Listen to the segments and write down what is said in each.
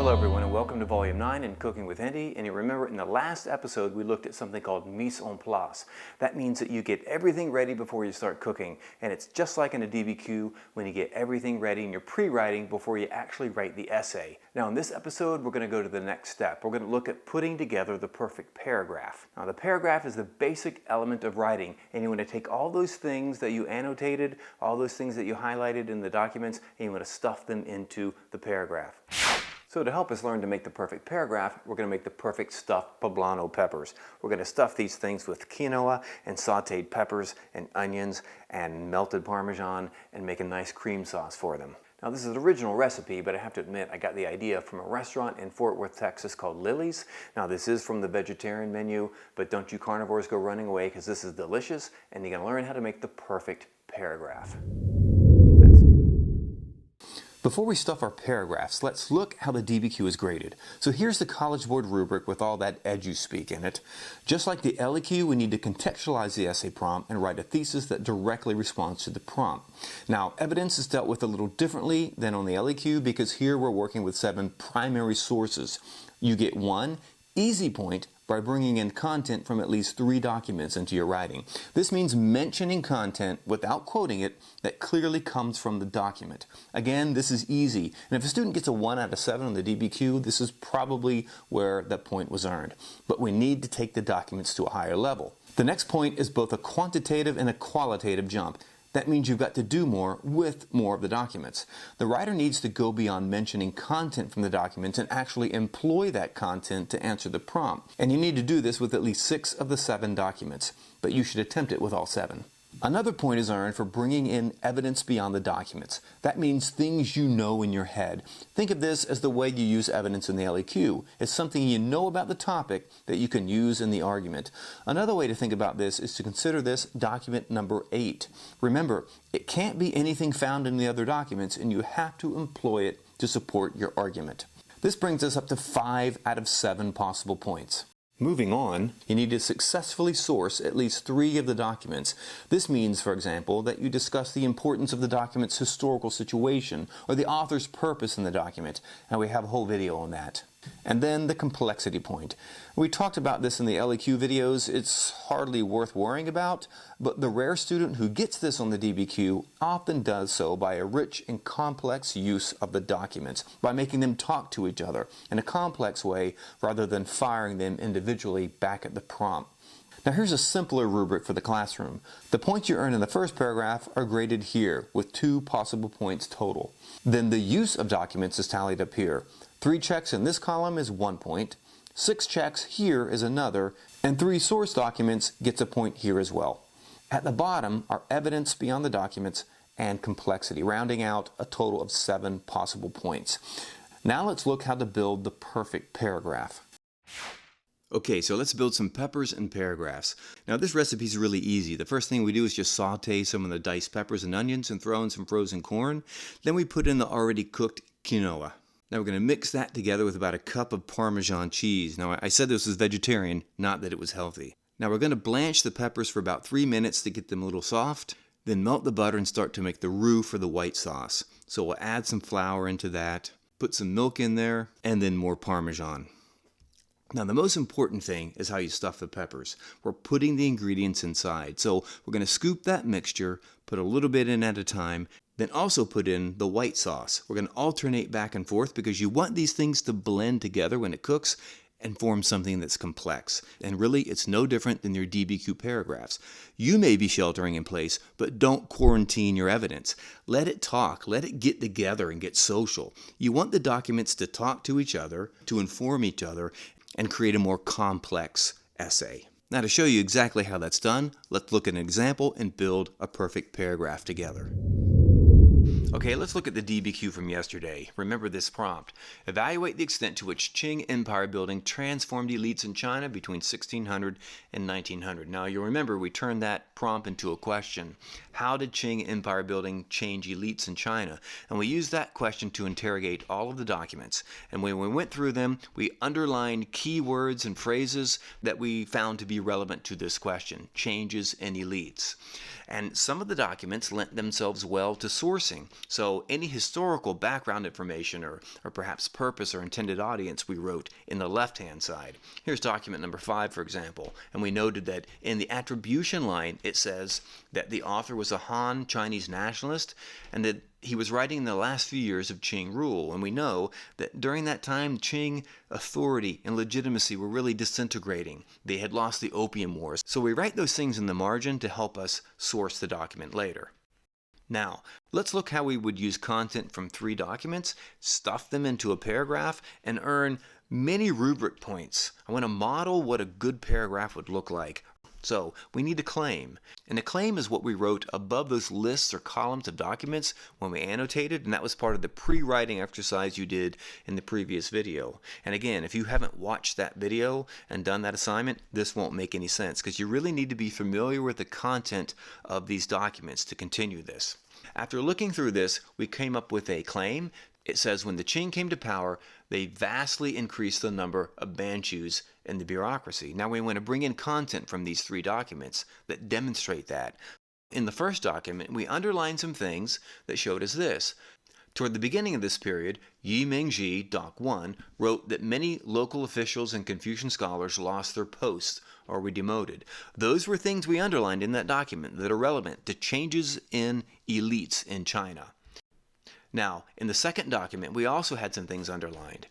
Hello everyone and welcome to Volume 9 in Cooking with Andy. And you remember in the last episode we looked at something called mise en place. That means that you get everything ready before you start cooking. And it's just like in a DBQ when you get everything ready and you're pre-writing before you actually write the essay. Now in this episode we're going to go to the next step. We're going to look at putting together the perfect paragraph. Now the paragraph is the basic element of writing, and you want to take all those things that you annotated, all those things that you highlighted in the documents, and you want to stuff them into the paragraph. So to help us learn to make the perfect paragraph, we're going to make the perfect stuffed poblano peppers. We're going to stuff these things with quinoa and sauteed peppers and onions and melted Parmesan and make a nice cream sauce for them. Now this is an original recipe, but I have to admit I got the idea from a restaurant in Fort Worth, Texas called Lily's. Now this is from the vegetarian menu, but don't you carnivores go running away because this is delicious and you're going to learn how to make the perfect paragraph. Before we stuff our paragraphs, let's look how the DBQ is graded. So here's the College Board rubric with all that edu-speak in it. Just like the LEQ, we need to contextualize the essay prompt and write a thesis that directly responds to the prompt. Now, evidence is dealt with a little differently than on the LEQ because here we're working with 7 primary sources. You get 1 easy point by bringing in content from at least 3 documents into your writing. This means mentioning content without quoting it that clearly comes from the document. Again, this is easy, and if a student gets a 1 out of 7 on the DBQ, this is probably where that point was earned. But we need to take the documents to a higher level. The next point is both a quantitative and a qualitative jump. That means you've got to do more with more of the documents. The writer needs to go beyond mentioning content from the documents and actually employ that content to answer the prompt. And you need to do this with at least 6 of the 7 documents, but you should attempt it with all 7. Another point is earned for bringing in evidence beyond the documents. That means things you know in your head. Think of this as the way you use evidence in the LEQ. It's something you know about the topic that you can use in the argument. Another way to think about this is to consider this document number 8. Remember, it can't be anything found in the other documents, and you have to employ it to support your argument. This brings us up to 5 out of 7 possible points. Moving on, you need to successfully source at least 3 of the documents. This means, for example, that you discuss the importance of the document's historical situation or the author's purpose in the document, and we have a whole video on that. And then the complexity point. We talked about this in the LEQ videos. It's hardly worth worrying about, but the rare student who gets this on the DBQ often does so by a rich and complex use of the documents, by making them talk to each other in a complex way rather than firing them individually back at the prompt. Now here's a simpler rubric for the classroom. The points you earn in the first paragraph are graded here with 2 possible points total. Then the use of documents is tallied up here. 3 checks in this column is 1 point, 6 checks here is another, and 3 source documents gets a point here as well. At the bottom are evidence beyond the documents and complexity, rounding out a total of 7 possible points. Now let's look how to build the perfect paragraph. Okay, so let's build some peppers and paragraphs. Now this recipe is really easy. The first thing we do is just saute some of the diced peppers and onions and throw in some frozen corn. Then we put in the already cooked quinoa. Now we're going to mix that together with about a cup of Parmesan cheese. Now I said this was vegetarian, not that it was healthy. Now we're going to blanch the peppers for about 3 minutes to get them a little soft. Then melt the butter and start to make the roux for the white sauce. So we'll add some flour into that, put some milk in there, and then more Parmesan. Now the most important thing is how you stuff the peppers. We're putting the ingredients inside. So we're going to scoop that mixture, put a little bit in at a time, then also put in the white sauce. We're going to alternate back and forth because you want these things to blend together when it cooks and form something that's complex. And really, it's no different than your DBQ paragraphs. You may be sheltering in place, but don't quarantine your evidence. Let it talk. Let it get together and get social. You want the documents to talk to each other, to inform each other, and create a more complex essay. Now to show you exactly how that's done, let's look at an example and build a perfect paragraph together. Okay, let's look at the DBQ from yesterday. Remember this prompt. Evaluate the extent to which Qing Empire building transformed elites in China between 1600 and 1900. Now you'll remember we turned that prompt into a question. How did Qing Empire building change elites in China? And we used that question to interrogate all of the documents. And when we went through them, we underlined key words and phrases that we found to be relevant to this question. Changes in elites. And some of the documents lent themselves well to sourcing. So any historical background information or perhaps purpose or intended audience we wrote in the left-hand side. Here's document number 5, for example, and we noted that in the attribution line it says that the author was a Han Chinese nationalist and that he was writing in the last few years of Qing rule, and we know that during that time Qing authority and legitimacy were really disintegrating. They had lost the Opium Wars. So we write those things in the margin to help us source the document later. Now, let's look how we would use content from 3 documents, stuff them into a paragraph, and earn many rubric points. I want to model what a good paragraph would look like. So we need a claim, and a claim is what we wrote above those lists or columns of documents when we annotated, and that was part of the pre-writing exercise you did in the previous video. And again, if you haven't watched that video and done that assignment, this won't make any sense because you really need to be familiar with the content of these documents to continue this. After looking through this, we came up with a claim. It says when the Qing came to power, they vastly increased the number of Manchus in the bureaucracy. Now we want to bring in content from these 3 documents that demonstrate that. In the first document, we underlined some things that showed us this. Toward the beginning of this period, Yi Mingji, Doc 1, wrote that many local officials and Confucian scholars lost their posts or were demoted. Those were things we underlined in that document that are relevant to changes in elites in China. Now, in the second document, we also had some things underlined.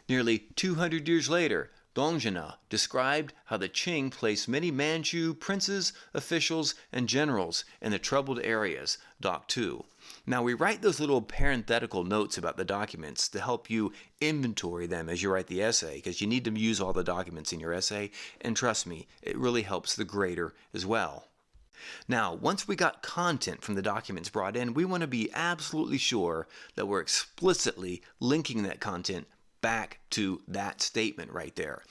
Nearly 200 years later, Dongjina described how the Qing placed many Manchu princes, officials, and generals in the troubled areas, Doc 2. Now, we write those little parenthetical notes about the documents to help you inventory them as you write the essay, because you need to use all the documents in your essay, and trust me, it really helps the grader as well. Now, once we got content from the documents brought in, we want to be absolutely sure that we're explicitly linking that content back to that statement right there.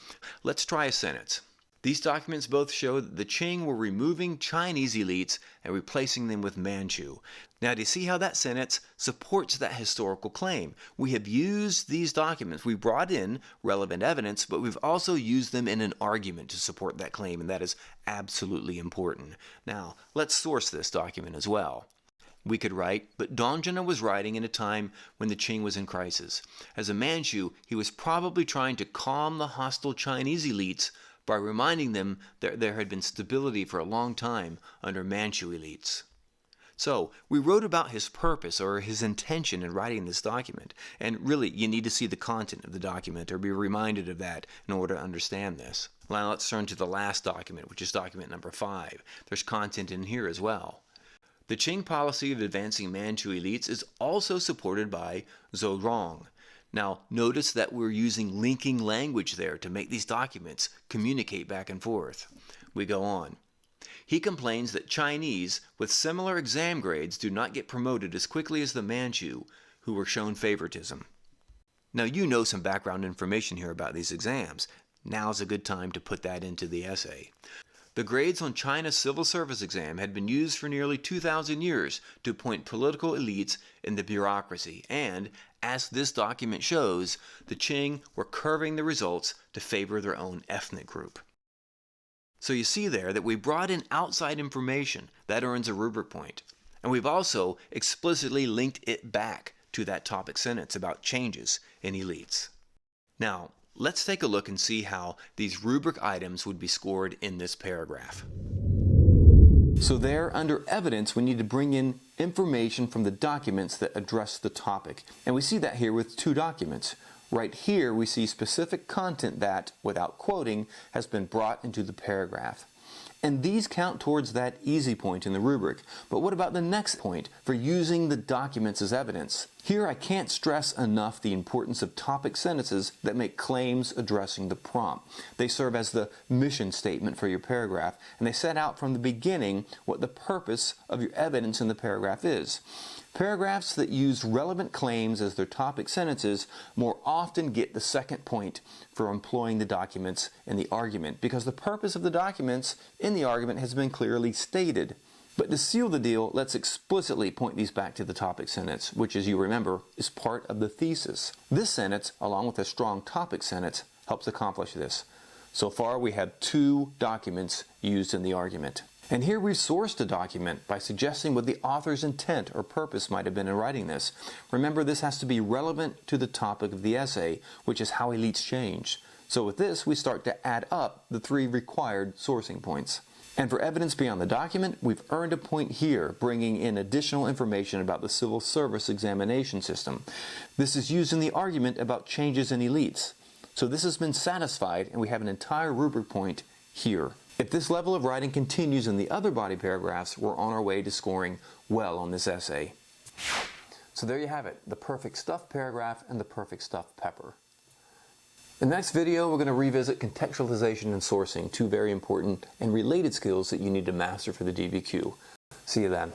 Let's try a sentence. These documents both show that the Qing were removing Chinese elites and replacing them with Manchu. Now, do you see how that sentence supports that historical claim? We have used these documents. We brought in relevant evidence, but we've also used them in an argument to support that claim, and that is absolutely important. Now, let's source this document as well. We could write, but Dongjina was writing in a time when the Qing was in crisis. As a Manchu, he was probably trying to calm the hostile Chinese elites by reminding them that there had been stability for a long time under Manchu elites. So, we wrote about his purpose or his intention in writing this document, and really you need to see the content of the document or be reminded of that in order to understand this. Now let's turn to the last document, which is document number 5. There's content in here as well. The Qing policy of advancing Manchu elites is also supported by Zhou Rong. Now, notice that we're using linking language there to make these documents communicate back and forth. We go on. He complains that Chinese with similar exam grades do not get promoted as quickly as the Manchu, who were shown favoritism. Now, you know some background information here about these exams. Now's a good time to put that into the essay. The grades on China's civil service exam had been used for nearly 2,000 years to appoint political elites in the bureaucracy, and, as this document shows, the Qing were curving the results to favor their own ethnic group. So you see there that we brought in outside information that earns a rubric point, and we've also explicitly linked it back to that topic sentence about changes in elites. Now, let's take a look and see how these rubric items would be scored in this paragraph. So there, under evidence, we need to bring in information from the documents that address the topic. And we see that here with 2 documents. Right here, we see specific content that, without quoting, has been brought into the paragraph. And these count towards that easy point in the rubric. But what about the next point for using the documents as evidence? Here I can't stress enough the importance of topic sentences that make claims addressing the prompt. They serve as the mission statement for your paragraph, and they set out from the beginning what the purpose of your evidence in the paragraph is. Paragraphs that use relevant claims as their topic sentences more often get the second point for employing the documents in the argument, because the purpose of the documents in the argument has been clearly stated. But to seal the deal, let's explicitly point these back to the topic sentence, which, as you remember, is part of the thesis. This sentence, along with a strong topic sentence, helps accomplish this. So far, we have 2 documents used in the argument. And here we've sourced a document by suggesting what the author's intent or purpose might have been in writing this. Remember, this has to be relevant to the topic of the essay, which is how elites change. So with this, we start to add up the 3 required sourcing points. And for evidence beyond the document, we've earned a point here, bringing in additional information about the civil service examination system. This is used in the argument about changes in elites. So this has been satisfied, and we have an entire rubric point here. If this level of writing continues in the other body paragraphs, we're on our way to scoring well on this essay. So there you have it, the perfect stuff paragraph and the perfect stuff pepper. In the next video, we're going to revisit contextualization and sourcing, 2 very important and related skills that you need to master for the DBQ. See you then.